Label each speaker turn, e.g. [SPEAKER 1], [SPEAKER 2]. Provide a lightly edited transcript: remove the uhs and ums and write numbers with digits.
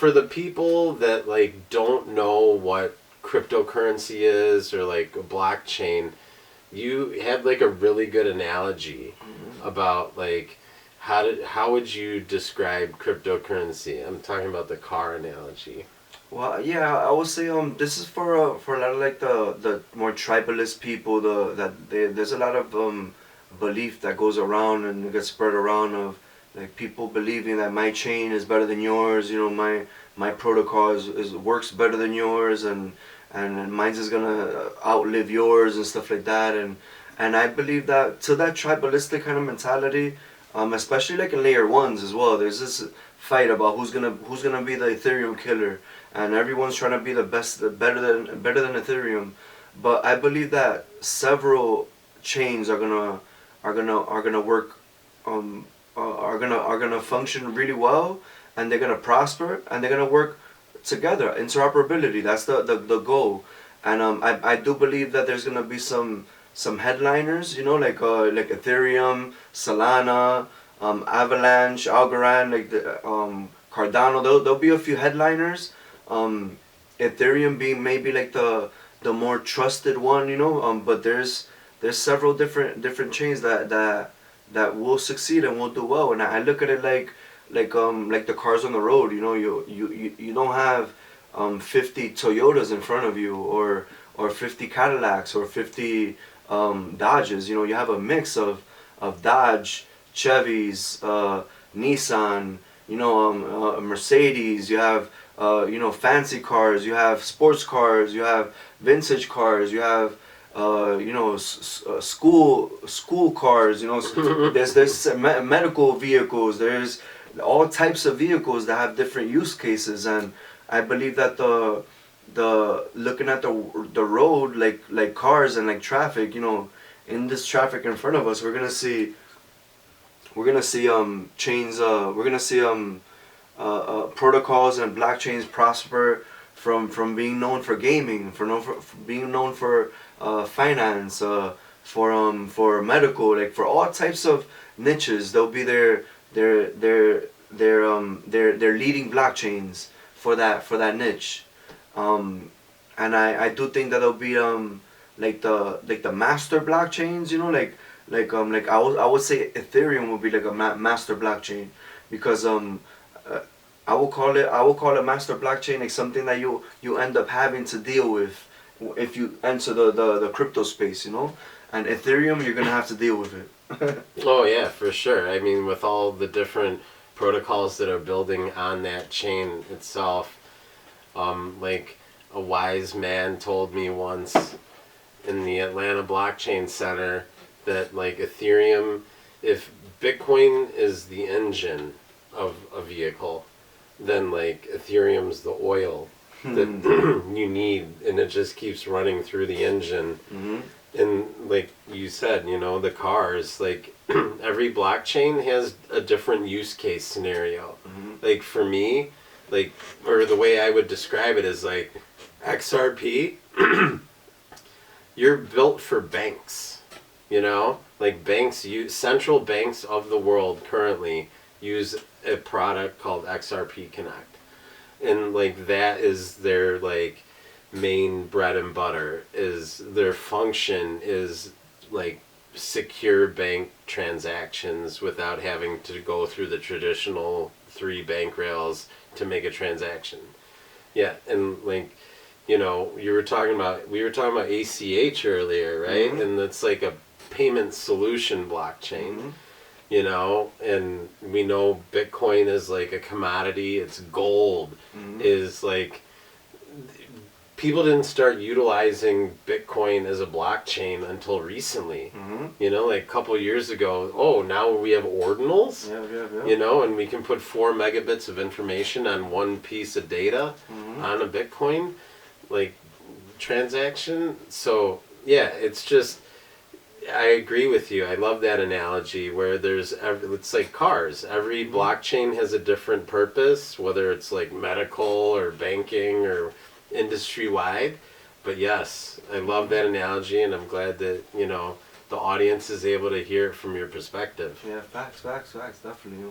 [SPEAKER 1] for the people that like don't know what cryptocurrency is or like a blockchain, you had like a really good analogy about like how would you describe cryptocurrency? I'm talking about the car analogy.
[SPEAKER 2] Well, yeah, I would say this is for a lot of like the more tribalist people. There's a lot of belief that goes around and it gets spread around of like people believing that my chain is better than yours. You know, my protocol is works better than yours, and mine's is gonna outlive yours and stuff like that. And I believe that to that tribalistic kind of mentality, especially like in layer ones as well. There's this fight about who's gonna be the Ethereum killer, and everyone's trying to be the best, better than Ethereum. But I believe that several chains are gonna work, are gonna function really well, and they're gonna prosper, and they're gonna work together. Interoperability, that's the goal. And I do believe that there's gonna be some headliners, you know, like Ethereum, Solana, Avalanche, Algorand, like the Cardano. There'll be a few headliners. Ethereum being maybe like the more trusted one, you know. But there's several different chains that will succeed and will do well. And I look at it like the cars on the road. You know, you don't have 50 Toyotas in front of you, or 50 Cadillacs, or 50 Dodges. You know, you have a mix of Dodge, Chevys, Nissan, you know, Mercedes. You have you know, fancy cars. You have sports cars. You have vintage cars. You have you know, school cars. You know, there's medical vehicles. There's all types of vehicles that have different use cases. And I believe that the looking at the road, like cars and like traffic, you know, in this traffic in front of us, we're gonna see chains, we're gonna see protocols and blockchains prosper from being known for gaming, for being known for finance, for medical, like for all types of niches. They'll be their leading blockchains for that niche. And I do think that there'll be like the master blockchains, you know, like I would say Ethereum would be like a master blockchain, because I will call it master blockchain, like something that you end up having to deal with if you enter the crypto space, you know. And Ethereum, you're gonna have to deal with it.
[SPEAKER 1] Oh yeah, for sure. I mean, with all the different protocols that are building on that chain itself, like a wise man told me once in the Atlanta Blockchain Center that like Ethereum, if Bitcoin is the engine of a vehicle, then like Ethereum's the oil that you need, and it just keeps running through the engine.
[SPEAKER 2] Mm-hmm.
[SPEAKER 1] And like you said, you know, the cars, like every blockchain has a different use case scenario.
[SPEAKER 2] Mm-hmm.
[SPEAKER 1] Like for me, like, or the way I would describe it is like XRP, you're built for banks, you know, like banks, central banks of the world currently use a product called XRP Connect. And like that is their like main bread and butter, is their function is like secure bank transactions without having to go through the traditional 3 bank rails to make a transaction. Yeah, and like, you know, we were talking about ACH earlier, right?
[SPEAKER 2] Mm-hmm.
[SPEAKER 1] And it's like a payment solution blockchain.
[SPEAKER 2] Mm-hmm.
[SPEAKER 1] You know, and we know Bitcoin is like a commodity. It's gold.
[SPEAKER 2] Mm-hmm.
[SPEAKER 1] Is like, people didn't start utilizing Bitcoin as a blockchain until recently.
[SPEAKER 2] Mm-hmm.
[SPEAKER 1] You know, like a couple years ago, oh, now we have ordinals.
[SPEAKER 2] Yeah.
[SPEAKER 1] You know, and we can put 4 megabits of information on one piece of data on a Bitcoin like transaction. So yeah, it's just, I agree with you. I love that analogy where it's like cars. Every blockchain has a different purpose, whether it's like medical or banking or industry-wide. But yes, I love that analogy, and I'm glad that, you know, the audience is able to hear it from your perspective.
[SPEAKER 2] Yeah, facts, definitely.